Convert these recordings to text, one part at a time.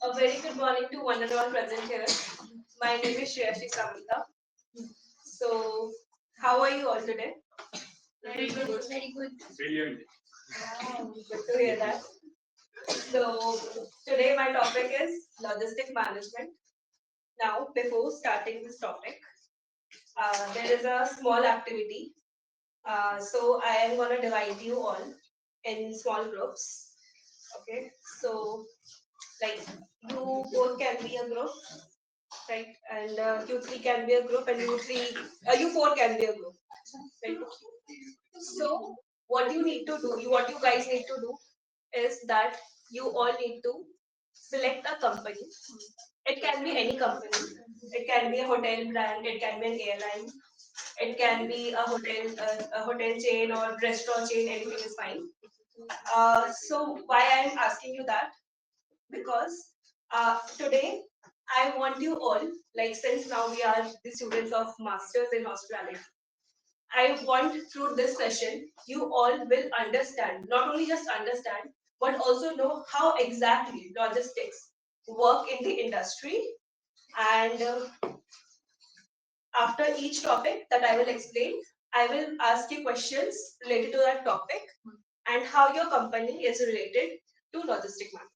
A very good morning to one and all present here. My name is Shreyasree. So, how are you all today? Very good. Very good. Brilliant. Wow, good to hear that. So, today my topic is logistic management. Now, before starting this topic, there is a small activity. So, I am going to divide you all in small groups. Okay, so like you both can be a group, right? And you three can be a group, and you four can be a group, right? So what you need to do, what you guys need to do, is that you all need to select a company. It can be any company. It can be a hotel brand. It can be an airline. It can be a hotel chain or restaurant chain. Anything is fine. So why I'm asking you that? Because today I want you all, like since now we are the students of Masters in Hospitality, I want through this session you all will understand, not only just understand, but also know how exactly logistics work in the industry. And after each topic that I will explain, I will ask you questions related to that topic and how your company is related to logistic management.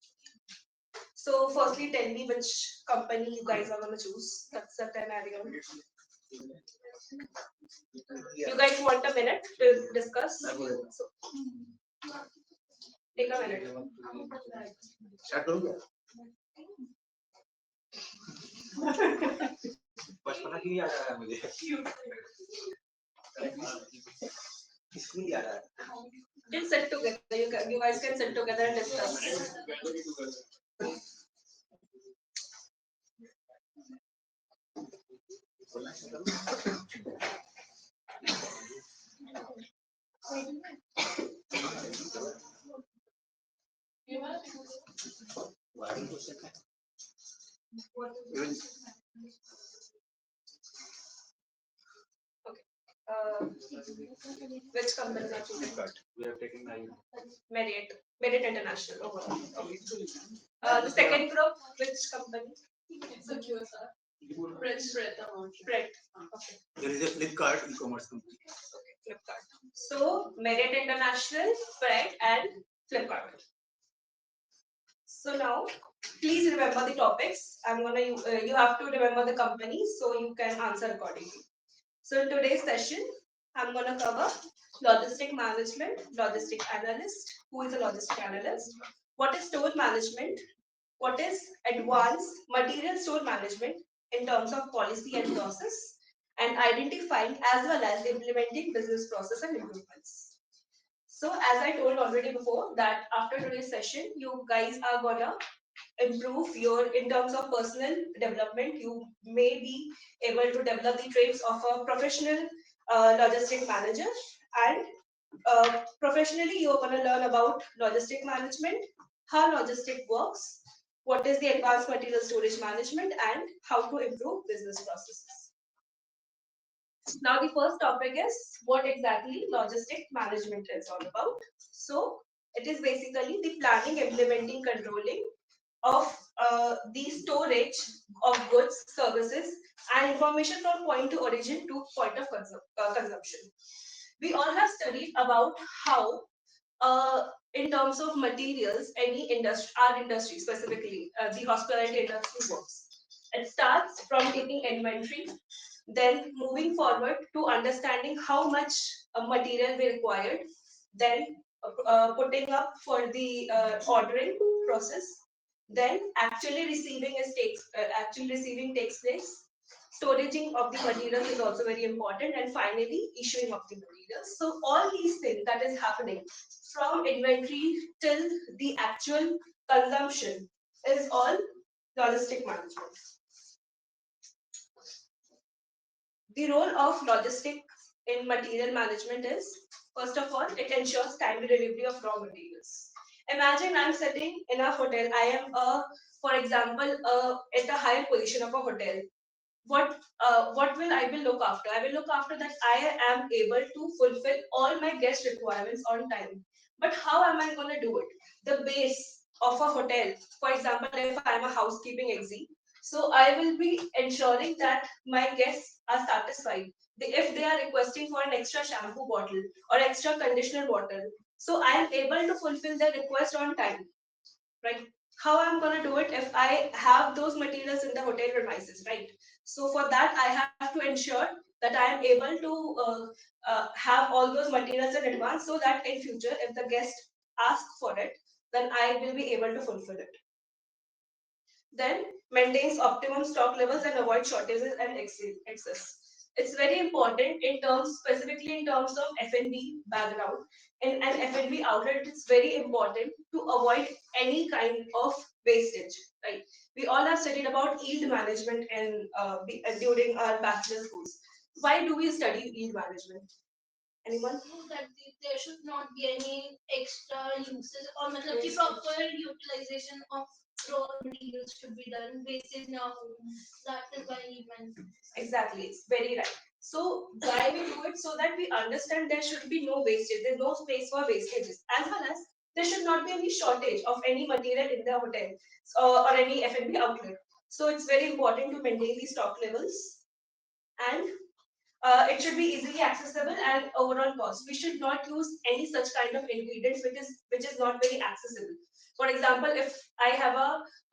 So firstly, tell me which company you guys are going to choose. That's the scenario. You guys want a minute to discuss? So, take a minute. बचपना की याद आ रहा है मुझे school याद आ रहा है Just sit together. You guys can sit together and discuss. Okay. Which company are you choosing? We are taking 9 Marriott International overall. Okay. The second group, which company? Secure, sir. Spread. Spread. Okay. There is a Flipkart e-commerce company. Okay, Flipkart. So Marriott International, Spread, and Flipkart. So now, please remember the topics. You have to remember the companies so you can answer accordingly. So in today's session, I'm gonna cover logistic management, logistic analyst. Who is a logistic analyst? What is store management? What is advanced material store management in terms of policy and process? And identifying as well as implementing business process and improvements. So as I told already before that after today's session, you guys are gonna improve your in terms of personal development. You may be able to develop the traits of a professional logistic manager, and professionally you're going to learn about logistic management, how logistic works, what is the advanced material storage management, and how to improve business processes. Now the first topic is what exactly logistic management is all about. So it is basically the planning, implementing, controlling of the storage of goods, services, and information from point to origin to point of consumption. We all have studied about how, in terms of materials, any industry, our industry specifically, the hospitality industry works. It starts from taking inventory, then moving forward to understanding how much material we required, then putting up for the ordering process, then actually receiving takes place. Storaging of the materials is also very important, and finally issuing of the materials. So all these things that is happening from inventory till the actual consumption is all logistic management. The role of logistic in material management is, first of all, it ensures timely delivery of raw materials. Imagine I'm sitting in a hotel. I am for example, at a higher position of a hotel. What will I will look after? I will look after that I am able to fulfill all my guest requirements on time. But how am I going to do it? The base of a hotel, for example, if I am a housekeeping exec, so I will be ensuring that my guests are satisfied. If they are requesting for an extra shampoo bottle or extra conditioner bottle, so I am able to fulfill their request on time, right? How I'm going to do it if I have those materials in the hotel premises, right? So for that, I have to ensure that I am able to have all those materials in advance so that in future, if the guest asks for it, then I will be able to fulfill it. Then maintains optimum stock levels and avoid shortages and excess. It's very important in terms, specifically in terms of F&B background. In an F&B outlet, it's very important to avoid any kind of wastage, right? We all have studied about yield management and during our bachelor's course. Why do we study yield management? Anyone? That there should not be any extra uses or the proper utilization of raw materials should be done. Wastage now. That is why we meant. Exactly, it's very right. So why we do it? So that we understand there should be no wastage. There's no space for wastages, as well as there should not be any shortage of any material in the hotel or any F&B outlet. So it's very important to maintain these stock levels, and it should be easily accessible and overall cost. We should not use any such kind of ingredients which is not very accessible. For example, if I have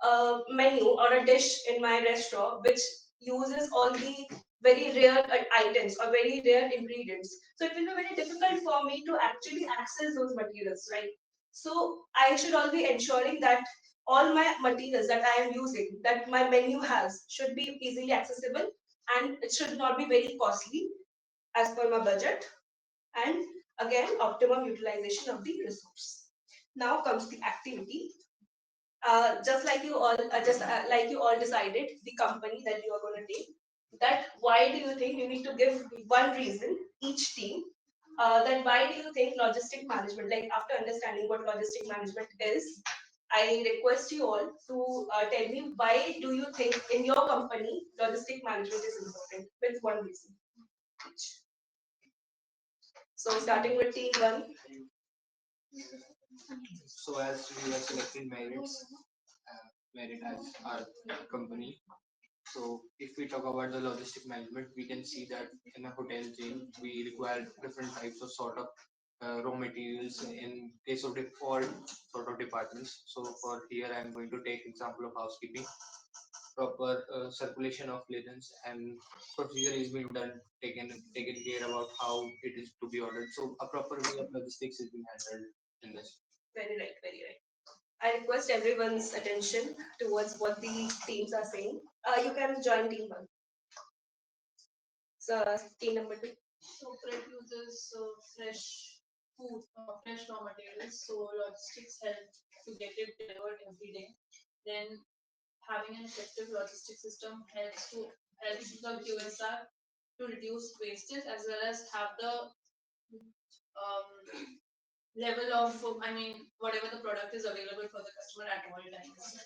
a menu or a dish in my restaurant which uses all the very rare items or very rare ingredients, so it will be very difficult for me to actually access those materials, right? So I should all be ensuring that all my materials that I am using, that my menu has, should be easily accessible, and it should not be very costly as per my budget, and again optimum utilization of the resource. Now comes the activity. Just like you all like you all decided the company that you are going to take, that why do you think you need to give one reason each team, then why do you think logistic management, like after understanding what logistic management is, I request you all to tell me why do you think in your company logistic management is important with one reason each. So starting with team one. So as we are selecting merits, merit as our company. So if we talk about the logistic management, we can see that in a hotel chain, we require different types of sort of raw materials in case of all sort of departments. So for here, I'm going to take example of housekeeping. Proper circulation of linens and procedure is being done, taken care about how it is to be ordered. So a proper way of logistics is being handled in this. Very right, very right. I request everyone's attention towards what the teams are saying. You can join team one. So team number two. So prep uses fresh food, fresh raw materials. So logistics help to get it delivered every day. Then having an effective logistics system helps the QSR to reduce wastage as well as have the level of whatever the product is available for the customer at all times.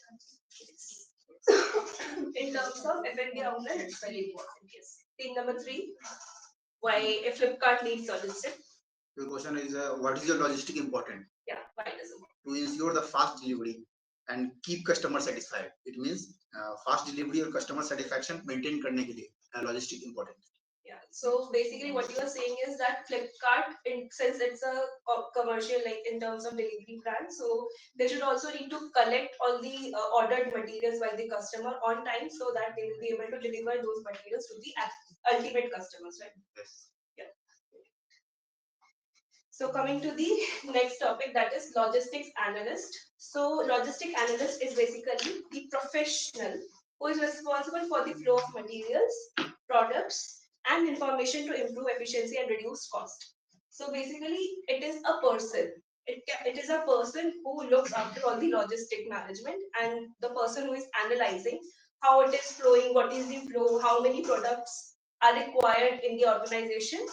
In terms of F&B outlet, it's very important. Yes. Team number three. Why a Flipkart needs logistics? The question is, what is your logistic important? Yeah, why does it? To ensure the fast delivery and keep customer satisfied. It means fast delivery or customer satisfaction maintain करने के लिए logistic important. Yeah. So basically, what you are saying is that Flipkart, since it's a commercial, like in terms of delivery brand, so they should also need to collect all the ordered materials by the customer on time, so that they will be able to deliver those materials to the ultimate customers, right? Yes. Yeah. So coming to the next topic, that is logistics analyst. So logistic analyst is basically the professional who is responsible for the flow of materials, products, and information to improve efficiency and reduce cost. So basically, it is a person. It is a person who looks after all the logistic management, and the person who is analyzing how it is flowing, what is the flow, how many products are required in the organization.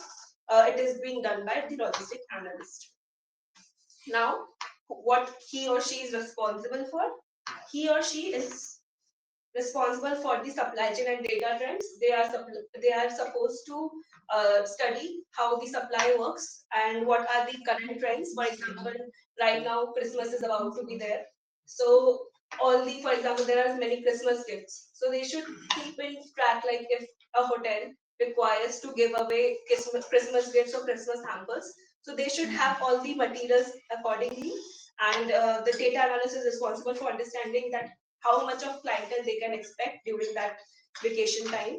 It is being done by the logistic analyst. Now, what he or she is responsible for? He or she is responsible for the supply chain and data trends. They are supposed to study how the supply works and what are the current trends. For example, right now Christmas is about to be there. So all the, for example, there are many Christmas gifts. So they should keep in track, like if a hotel requires to give away Christmas gifts or Christmas hampers. So they should have all the materials accordingly, and the data analysis is responsible for understanding that how much of clientele they can expect during that vacation time.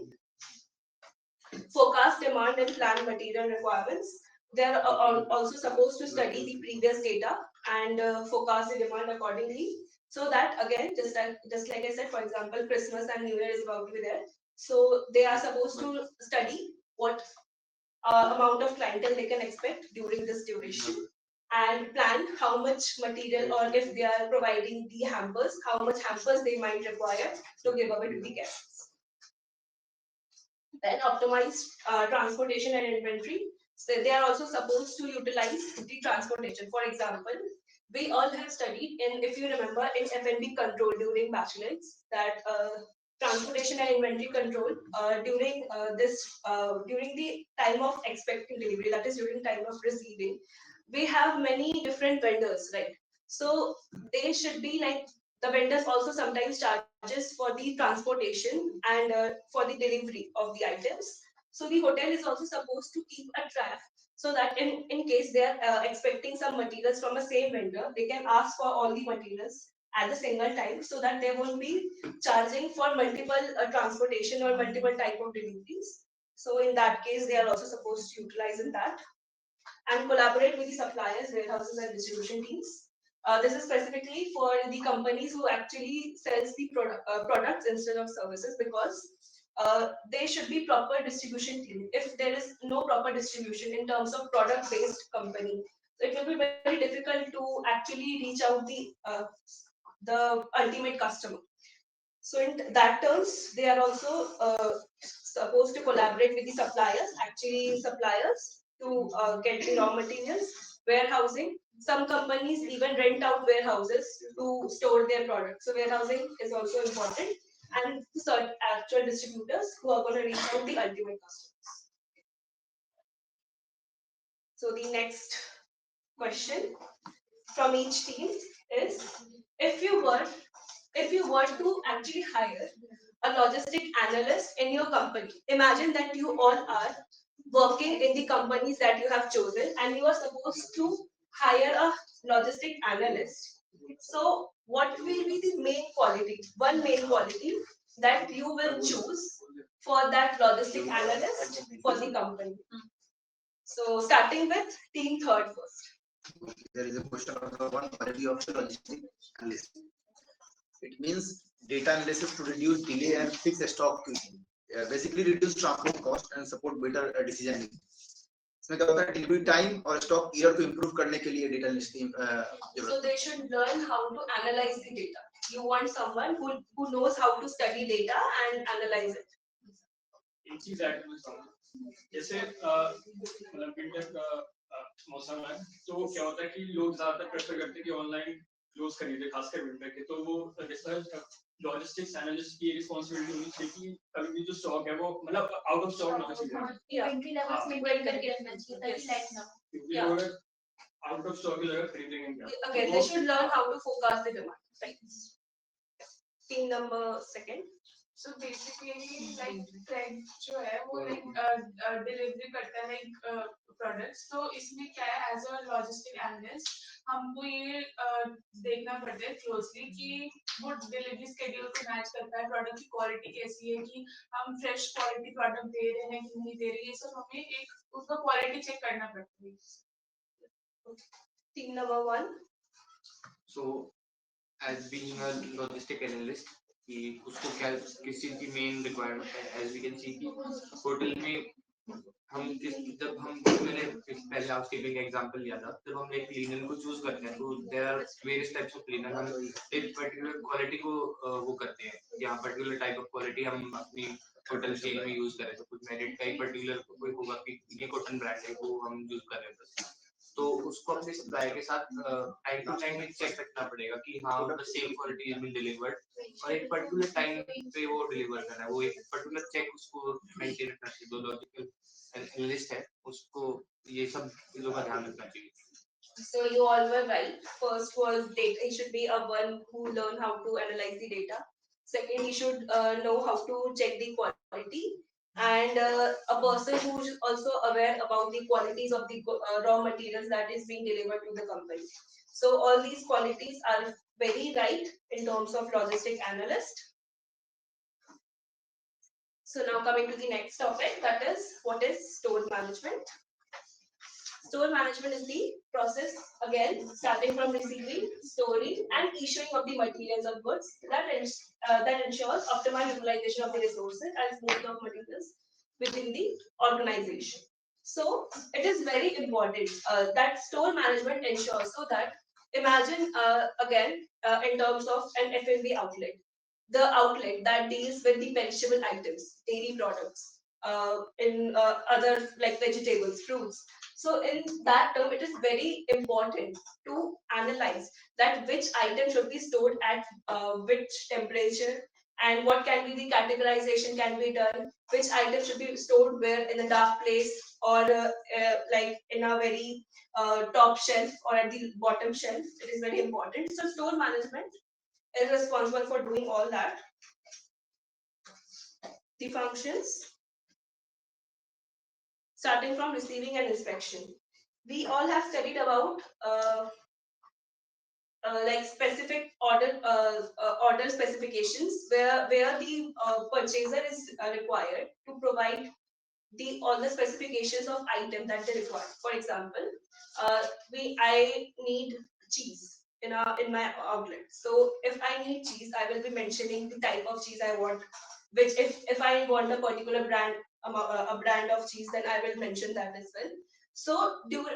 Forecast demand and plan material requirements. They are also supposed to study the previous data and forecast the demand accordingly. So that again, just like I said, for example, Christmas and New Year is about to be there. So they are supposed to study what amount of clientele they can expect during this duration and plan how much material, or if they are providing the hampers, how much hampers they might require to give away to the guests. Then optimize transportation and inventory. So they are also supposed to utilize the transportation. For example, we all have studied in, if you remember, in F&B control during bachelor's, that transportation and inventory control during the time of expecting delivery, that is during time of receiving, we have many different vendors, right? So they should be like, the vendors also sometimes charges for the transportation and for the delivery of the items. So the hotel is also supposed to keep a track, so that in case they are expecting some materials from a same vendor, they can ask for all the materials at the single time, so that they won't be charging for multiple transportation or multiple type of deliveries. So in that case, they are also supposed to utilize in that, and collaborate with the suppliers, warehouses, and distribution teams. This is specifically for the companies who actually sells the products instead of services, because there should be proper distribution team. If there is no proper distribution in terms of product-based company, so it will be very difficult to actually reach out the ultimate customer. So in that terms, they are also supposed to collaborate with the suppliers, actually suppliers, to get the raw materials, warehousing. Some companies even rent out warehouses to store their products. So warehousing is also important, and certain actual distributors who are going to reach out the ultimate customers. So the next question from each team is, if you were if you were to actually hire a logistic analyst in your company, imagine that you all are working in the companies that you have chosen, and you are supposed to hire a logistic analyst. So what will be the main quality, one main quality that you will choose for that logistic analyst for the company? So starting with team third first. There is a question of the one quality of the logistic analyst. It means data analysis to reduce delay and fix the stock quickly. Basically reduce transport cost and support better decision making. इसमें क्या होता है, delivery time और stock year को improve करने के लिए data analyst की So they should learn how to analyze the data. You want someone who knows how to study data and analyze it. एक चीज ऐड करना चाहूंगा, जैसे मतलब विंटर का मौसम है, तो क्या होता है कि लोग ज्यादातर प्रेफर करते हैं कि ऑनलाइन क्लोज खरीदे, खासकर विंटर के। तो वो जैसा लॉजिस्टिक्स एनालिस्ट की रिस्पांसिबिलिटी होनी चाहिए कि कभी भी जो स्टॉक है वो मतलब आउट ऑफ स्टॉक ना हो चाहिए, इन्वेंट्री लेवल्स मेंटेन करके रखना चाहिए ताकि लैग ना हो, क्योंकि लोग आउट ऑफ स्टॉक लगा खरीदेंगे क्या। Again, they should learn how to forecast the demand. Right. Team number second. So basically, like Fred जो है वो like delivery करता है products. तो इसमें क्या है, as a logistic analyst हमको ये देखना पड़ता है closely कि वो delivery schedule को match करता है, product की quality कैसी है, कि हम fresh quality product दे रहे हैं कि नहीं दे रहे हैं, ये सब हमें एक उसका quality check करना पड़ता है. Team number one. So, as being a logistic analyst, कि उसको क्या किस चीज की मेन रिक्वायरमेंट है, एज वी कैन सी कि होटल में हम जब हम मैंने पहले हाउसकीपिंग एग्जांपल लिया था, जब हम एक लिनन को चूज करते हैं तो there are various types of linen. हम एक पर्टिकुलर क्वालिटी को वो करते हैं, यहाँ पर्टिकुलर टाइप ऑफ क्वालिटी हम अपनी होटल चेन में यूज करें। तो कुछ मेरिट का ही पर्टिकुलर कोई होगा कि ये कॉटन ब्रांड है, वो हम यूज कर रहे हैं, तो उसको अपने सप्लाई के साथ टाइम टू टाइम एक चेक रखना पड़ेगा कि हाँ the same quality is been delivered और एक पर्टिकुलर टाइम पे वो डिलीवर करना है। वो एक पर्टिकुलर चेक उसको मेंटेन रखना चाहिए। जो लॉजिकल एनालिस्ट है उसको ये सब चीजों का ध्यान रखना चाहिए। So you all were right. First was data. He should be a one who learn how to analyze the data. Second, he should know how to check the quality, and a person who is also aware about the qualities of the raw materials that is being delivered to the company. So all these qualities are very right in terms of logistic analyst. So now coming to the next topic, that is what is store management. Store management is the process, again, starting from receiving, storing, and issuing of the materials of goods that ensures optimal utilization of the resources and smooth of materials within the organization. So it is very important that store management ensures so that imagine again in terms of an F&B outlet, the outlet that deals with the perishable items, dairy products, in other like vegetables, fruits. So in that term, it is very important to analyze that which item should be stored at which temperature and what can be the categorization can be done, which item should be stored where in a dark place or like in a very top shelf or at the bottom shelf. It is very important. So store management is responsible for doing all that. The functions starting from receiving and inspection. We all have studied about like specific order specifications where the purchaser is required to provide the all the specifications of item that they require. For example, I need cheese in my outlet. So if I need cheese, I will be mentioning the type of cheese I want. Which if I want a particular brand a brand of cheese, then I will mention that as well. So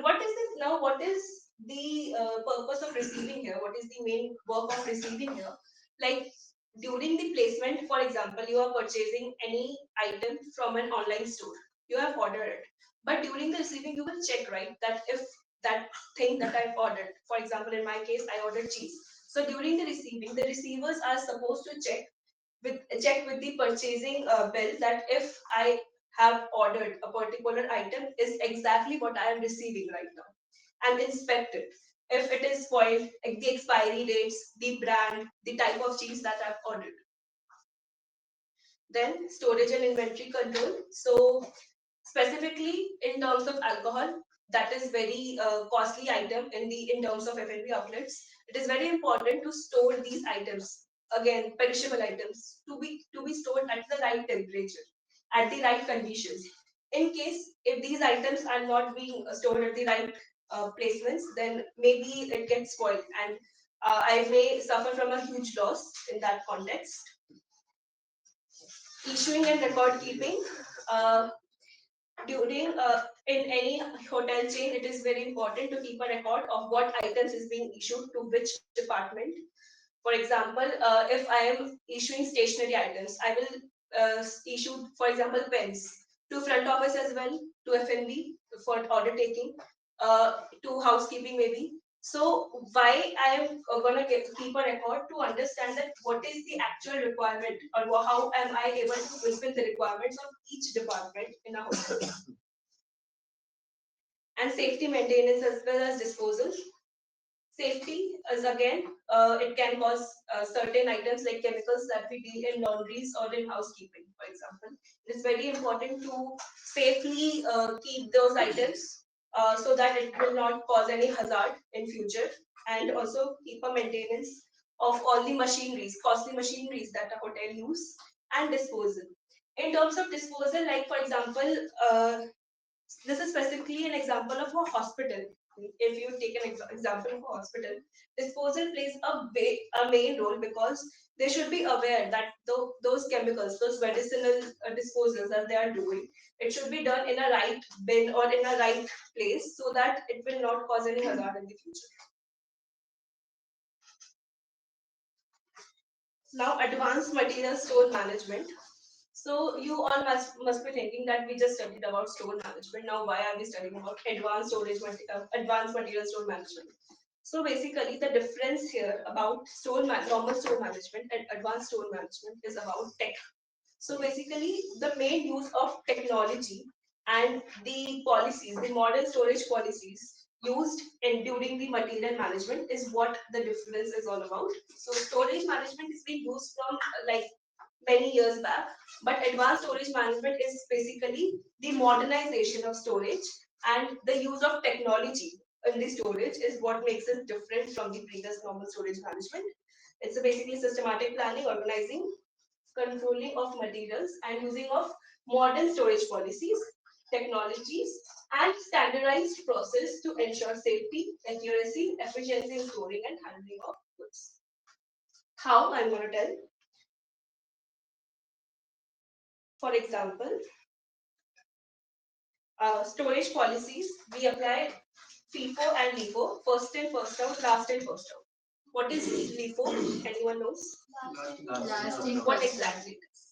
what is this now? What is the purpose of receiving here? What is the main work of receiving here? Like during the placement, for example, you are purchasing any item from an online store, you have ordered it, but during the receiving you will check, right, that if that thing that I've ordered, for example in my case I ordered cheese, so during the receiving the receivers are supposed to check with the purchasing bill that if I have ordered a particular item is exactly what I am receiving right now, and inspect it. If it is spoiled, like the expiry dates, the brand, the type of cheese that I've ordered. Then storage and inventory control. So specifically in terms of alcohol, that is very costly item in terms of F&B outlets. It is very important to store these items, again perishable items, to be stored at the right temperature, at the right conditions. In case if these items are not being stored at the right placements, then maybe it gets spoiled, and I may suffer from a huge loss in that context. Issuing and record keeping. During in any hotel chain, it is very important to keep a record of what items is being issued to which department. For example, if I am issuing stationery items, I will issue, for example, pens to front office as well, to F&B for order taking, to housekeeping maybe. So why I am gonna keep a record to understand that what is the actual requirement or how am I able to fulfill the requirements of each department in a hotel. And safety maintenance as well as disposal. Safety is again, it can cause certain items like chemicals that we deal in laundries or in housekeeping, for example. It is very important to safely keep those items so that it will not cause any hazard in future, and also keep a maintenance of all the machineries, costly machineries that a hotel use, and disposal. In terms of disposal, like for example, this is specifically an example of a hospital. If you take an example of a hospital, disposal plays a main role because they should be aware that those chemicals, those medicinal disposals that they are doing, it should be done in a right bin or in a right place so that it will not cause any hazard in the future. Now, advanced material store management. So you all must be thinking that we just studied about store management. Now why are we studying about advanced material store management? So basically the difference here about normal store management and advanced store management is about tech. So basically the main use of technology and the policies, the modern storage policies used in during the material management is what the difference is all about. So storage management is being used from like many years back, but advanced storage management is basically the modernization of storage, and the use of technology in the storage is what makes it different from the previous normal storage management. It's a basically systematic planning, organizing, controlling of materials, and using of modern storage policies, technologies, and standardized process to ensure safety, accuracy, efficiency in storing and handling of goods. How? I'm going to tell. For example, storage policies, we apply FIFO and LIFO, first in, first out, last in, first out. What is LIFO? Anyone knows? Last in, What first exactly it is?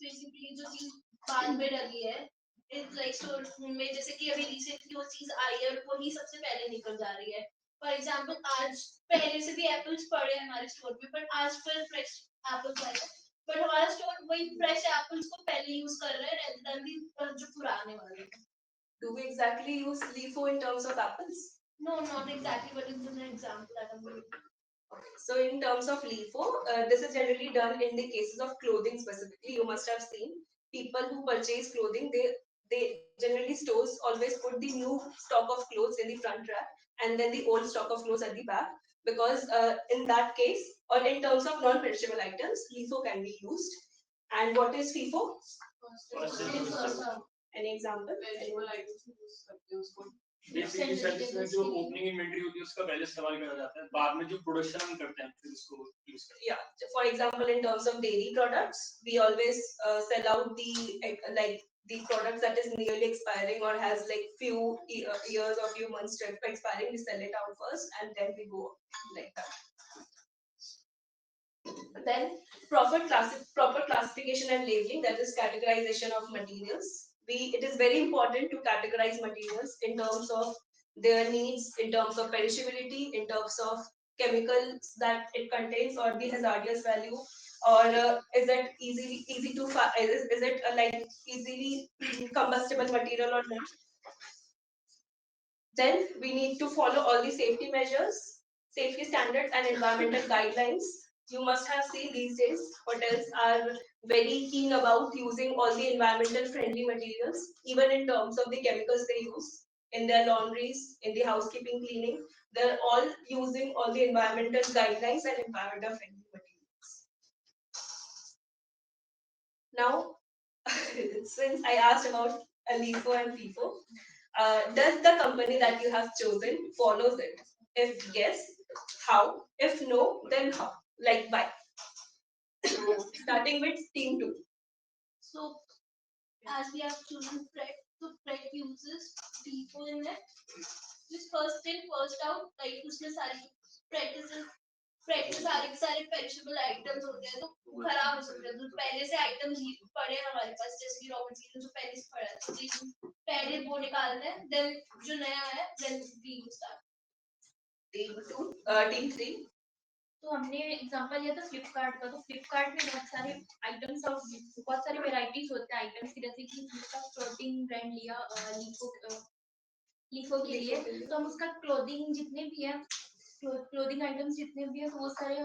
Basically जो चीज बाद में डली है it's like store में जैसे कि अभी रिसेंटली वो चीज आई है वही सबसे पहले निकल जा रही है फॉर एग्जांपल आज पहले से भी एप्पल्स पड़े हैं हमारे स्टोर में बट आज पर फ्रेश एप्पल्स आए हैं बट हमारा स्टोर वही फ्रेश एप्पल्स को पहले यूज कर रहा है रेदर देन जो पुराने वाले हैं Do we exactly use LIFO in terms of apples? no not exactly but it's an example that I'm giving Okay. So in terms of LIFO, this is generally done in the cases of clothing specifically. You must have seen people who purchase clothing, they generally stores always put the new stock of clothes in the front rack and then the old stock of clothes at the back, because in that case, or in terms of non-perishable items, LIFO can be used. And what is FIFO? Any example? Vegetable items use करते हैं उसको basically sir इसमें जो opening inventory होती है उसका पहले इस्तेमाल करा जाता है, बाद में जो प्रोडक्शन हम करते हैं फिर उसको यूज करते हैं. Yeah, for example, in terms of dairy products, we always sell out the like the products that is nearly expiring or has like few years or few months to expiring. We sell it out first and then we go like that. Then proper classification and labeling, that is categorization of materials. It is very important to categorize materials in terms of their needs, in terms of perishability, in terms of chemicals that it contains or the hazardous value, or is it easy to is it like easily combustible material or not. Then we need to follow all the safety measures, safety standards and environmental guidelines. You must have seen these days hotels are very keen about using all the environmental friendly materials, even in terms of the chemicals they use in their laundries, in the housekeeping cleaning. They're all using all the environmental guidelines and environmental friendly materials. Now, since I asked about LIFO and FIFO, does the company that you have chosen follows it? If yes, how? If no, then how? Like why? So starting with team 2. so as we have chosen Fred, so Fred uses people in it. Just first in, first out, like उसमें सारी practices सारे के सारे perishable items होते हैं तो खराब हो सकते हैं तो पहले से items पड़े हैं हमारे पास जैसे कि raw material जो पहले से पड़ा है तो पहले वो निकालते हैं then जो नया है then we start. Team 2, team 3. तो हमने एग्जांपल लिया था फ्लिपकार्ट का तो फ्लिपकार्ट में बहुत सारे आइटम्स और बहुत सारी वेराइटीज होते हैं आइटम्स की जैसे कि उसका क्लोथिंग ब्रांड लिया लीफो के लिए तो हम उसका क्लोथिंग जितने भी है क्लोथिंग आइटम्स जितने भी है तो वो सारे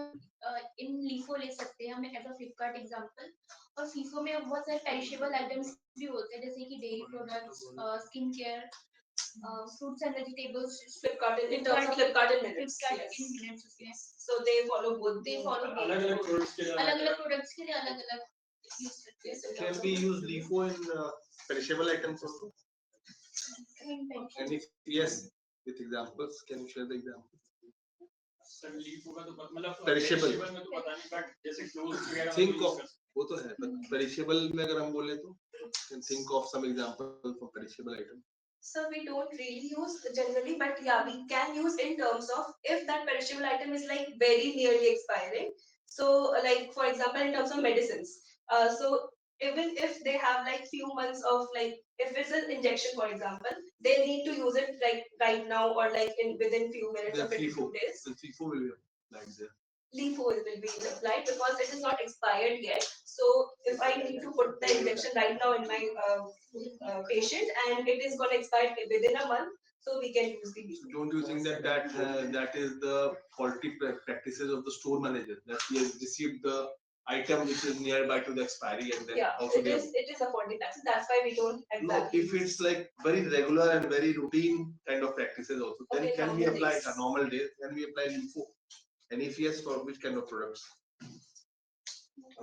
इन लीफो ले सकते हैं हमें एज अ फ्लिपकार्ट एग्जांपल और फीफो में बहुत सारे पेरिशेबल आइटम्स भी होते हैं जैसे कि dairy products skin care fruits and vegetables. Flipkart in terms of Flipkart and minutes. Yes. So they follow both. They follow both. अलग-अलग प्रोडक्ट्स के लिए अलग-अलग products के लिए अलग-अलग use करते हैं. Can we use LIFO in perishable items also? And if yes, with examples, can you share the example? Sir leaf होगा तो मतलब Perishable. में तो पता नहीं बट जैसे क्लोथ्स वगैरह Think of वो तो है but perishable में अगर हम बोले तो can think of some example for perishable item. So we don't really use generally, but yeah, we can use in terms of if that perishable item is like very nearly expiring. So like for example, in terms of medicines, so even if they have like few months of like if it's an injection for example, they need to use it like right now or like in within few minutes or 52 days. The FIFO will be like there. LIFO will be applied because it is not expired yet. So if I need to put the injection right now in my patient and it is going to expire within a month, So we can use the LIFO. Don't you think that is the faulty practices of the store manager, that he has received the item which is nearby to the expiry and then Yeah, also it is a 40 tax. That's why we don't exactly. No, if it's like very regular and very routine kind of practices also, then Okay, can we normal apply days. a normal day? Can we apply LIFO? And if yes, for which kind of products?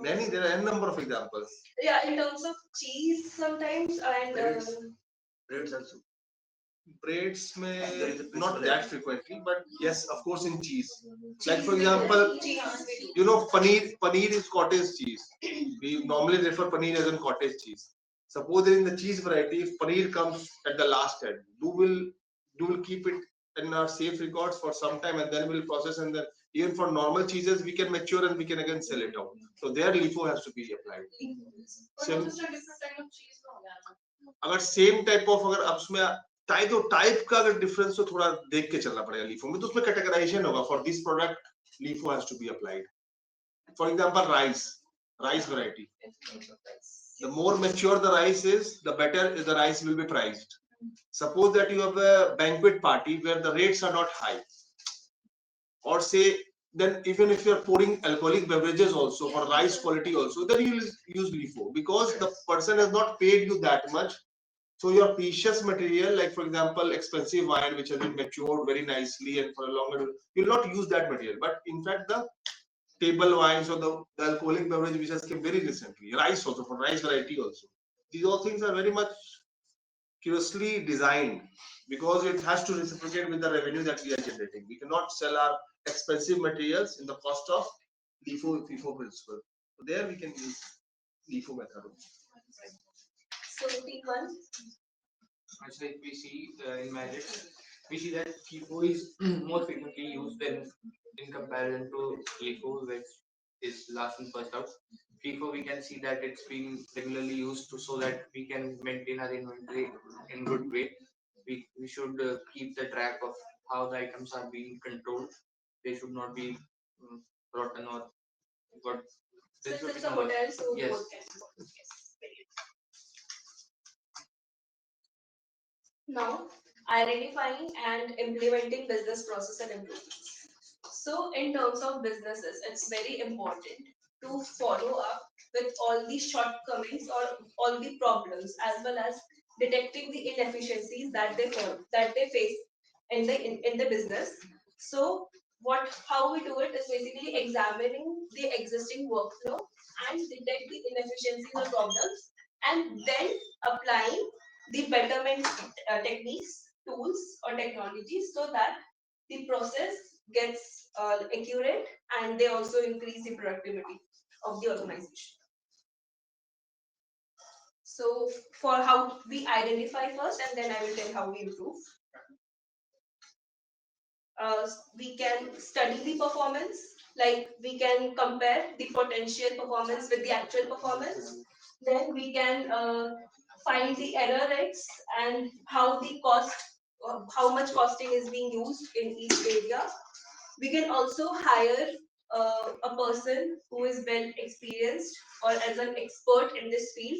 Many, there are a number of examples. Yeah, in terms of cheese sometimes and Breads also. Breads may There is a not principle. that frequently, but yes, of course, in cheese. Like for example, cheese. you know, paneer is cottage cheese. We normally refer paneer as in cottage cheese. Suppose in the cheese variety, if paneer comes at the last end, you will keep it in our safe records for some time and then we'll process, and then even for normal cheeses we can mature and we can again sell it out. So there LIFO has to be applied. But Same, also a different kind of cheese हो गया ना. अगर same type of अगर अब उसमें type का अगर difference तो थोड़ा देख के चलना पड़ेगा LIFO में, तो उसमें कैटेगराइजेशन होगा for this product LIFO has to be applied. For example rice variety. The more mature the rice is, the better the rice will be priced. Suppose that you have a banquet party where the rates are not high, or say, then even if you are pouring alcoholic beverages also for rice quality also, then you will use LIFO because the person has not paid you that much. So your precious material, like for example, expensive wine which has been matured very nicely and for a longer, you will not use that material. But in fact, the table wines or the alcoholic beverage which has came very recently, rice also, for rice variety also. These all things are very much curiously designed because it has to reciprocate with the revenue that we are generating. We cannot sell our expensive materials in the cost of FIFO principle. So there we can use LIFO method. So T1. Actually, if we see in marriage, we see that FIFO is more frequently used than in comparison to LIFO, which is last and first out. FIFO, we can see that it's being regularly used to, so that we can maintain our inventory in good way. We should keep the track of how the items are being controlled. They should not be rotten or got. There Since should be it's a no. hotel, so Yes. both can be. Yes. Very good. Now, identifying and implementing business process and improvements. So, in terms of businesses, it's very important to follow up with all the shortcomings or all the problems, as well as detecting the inefficiencies that they face in the business. So, how we do it is basically examining the existing workflow and detect the inefficiencies or problems, and then applying the betterment techniques, tools, or technologies so that the process gets accurate and they also increase the productivity of the organization. So for how we identify first, and then I will tell how we improve. We can study the performance, like we can compare the potential performance with the actual performance. Then we can find the error rates and how the cost, how much costing is being used in each area. We can also hire a person who is well experienced or as an expert in this field.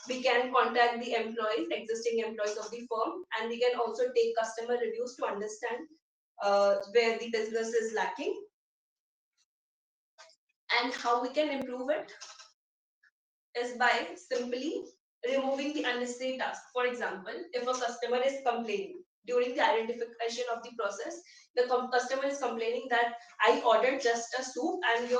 We can contact the employees, existing employees of the firm, and we can also take customer reviews to understand where the business is lacking and how we can improve it is by simply removing the unnecessary task. For example, if a customer is complaining during the identification of the process, the customer is complaining that I ordered just a soup and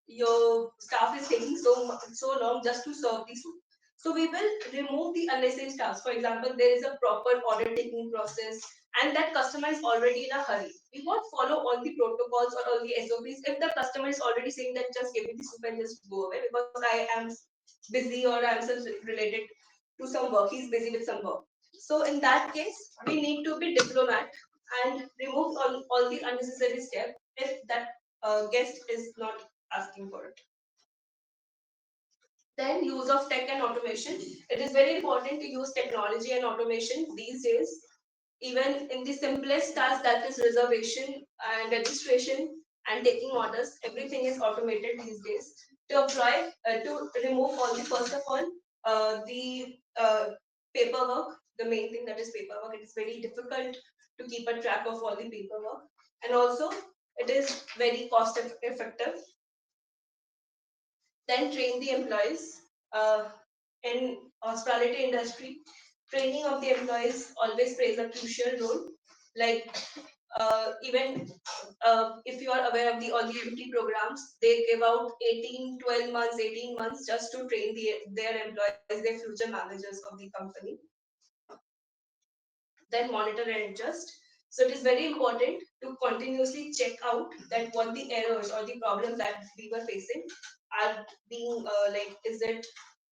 your staff is taking so long just to serve the soup. So we will remove the unnecessary tasks. For example, there is a proper order taking process, and that customer is already in a hurry. We won't follow all the protocols or all the SOPs if the customer is already saying that just give me the soup and just go away because I am busy or I'm related to some work. He's busy with some work. So in that case, we need to be diplomat and remove all the unnecessary steps if that guest is not asking for it. Then use of tech and automation. It is very important to use technology and automation these days. Even in the simplest task, that is reservation and registration and taking orders, everything is automated these days. To apply, to remove all the, first of all, the paperwork, the main thing, that is paperwork. It is very difficult to keep a track of all the paperwork, and also it is very cost effective. Then train the employees. In hospitality industry, training of the employees always plays a crucial role. Like even if you are aware of the all the MT programs, they give out 12 months, 18 months just to train their employees, their future managers of the company. Then monitor and adjust. So it is very important to continuously check out that what the errors or the problems that we were facing are being is it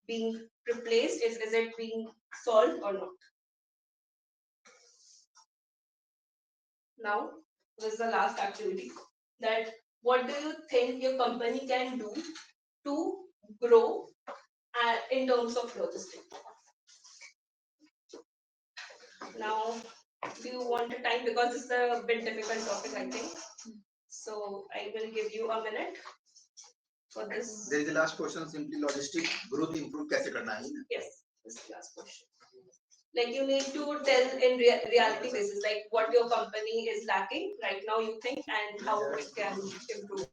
being replaced, is it being solved or not. Now this is the last activity, that what do you think your company can do to grow in terms of logistics. Now, do you want a time, because this is a bit difficult topic, I think. So I will give you a minute for this. There is the last question, simply logistic growth improve कैसे करना है? Yes, this is the last question. Like you need to tell in reality basis, like what your company is lacking right now, you think, and how it can improve.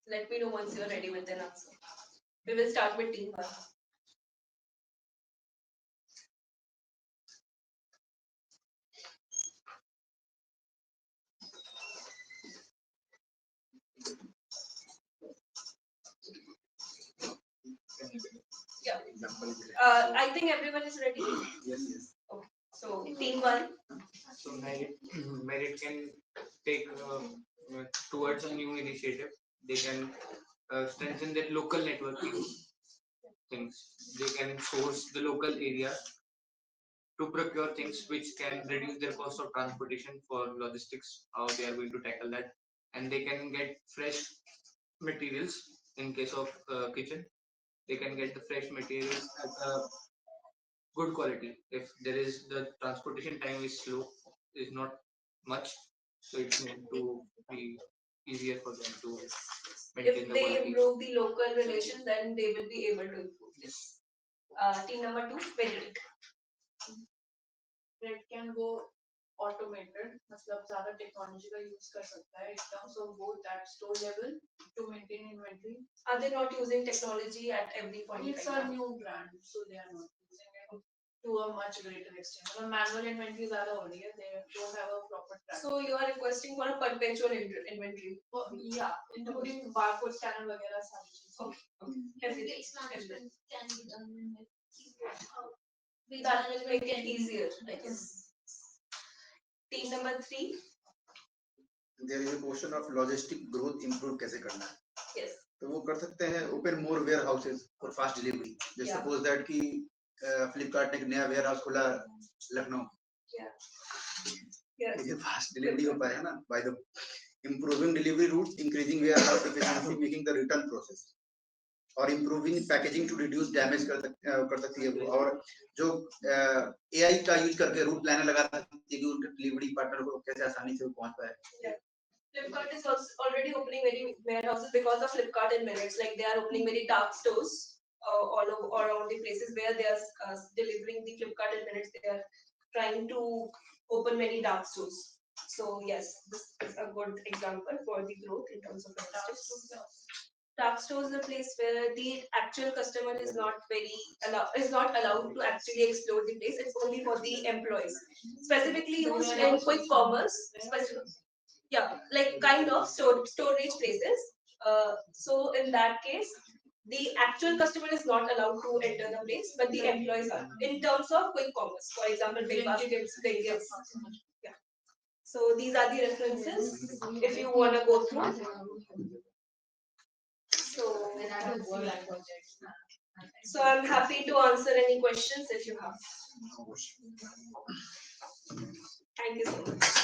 Let me know once you are ready with an answer. We will start with team 1. Yeah. I think everyone is ready. Yes, yes. Okay. So team 1. So merit can take towards a new initiative. They can strengthen their local networking things. They can source the local area to procure things which can reduce their cost of transportation for logistics. How they are going to tackle that, and they can get fresh materials in case of kitchen. They can get the fresh materials at a good quality. If there is the transportation time is slow, is not much, so it's meant to be easier for them to maintain If the they quality. improve the local relations, then they will be able to improve this. Team number 2, Frederick. It can go automated, मतलब ज़्यादा technology का use कर सकता है in terms of both at store level to maintain inventory. Are they not using technology at every point? It's a new brand, so they are not using it to a much greater extent. The manual inventory ज़्यादा हो रही है, they don't have a proper track. So you are requesting for a perpetual inventory. Yeah, including barcode scanner वगैरह सारी चीजें. Okay. Waste management can be done with That will make it easier, I guess. Team number 3. There is a question of logistic growth improve कैसे करना है? Yes. तो वो कर सकते हैं open more warehouses for fast delivery. Just suppose that कि फ्लिपकार्ट ने एक नया वेयर हाउस खोला लखनऊ. Yes. ये fast delivery हो पाएगा ना, by the improving delivery routes, increasing warehouse efficiency, making the return process, और improving packaging to reduce damage कर सकती है वो. और जो AI का यूज करके रूट प्लानर लगा सकती है कि उनके डिलीवरी पार्टनर को कैसे आसानी से वो पहुंच पाए. Flipkart is also already opening many warehouses because of Flipkart in minutes. Like they are opening many dark stores all over around the places where they are delivering the Flipkart in minutes. They are trying to open many dark stores. So yes, this is a good example for the growth in terms of logistics. Dark store is a place where the actual customer is not allowed to actually explore the place. It's only for the employees, specifically used in quick commerce. Yeah, like kind of storage places. So in that case, The actual customer is not allowed to enter the place, but the employees are. In terms of quick commerce, for example, big baskets, Blinkits. Yeah. So these are the references if you want to go through. So I'm happy to answer any questions if you have. Thank you so much.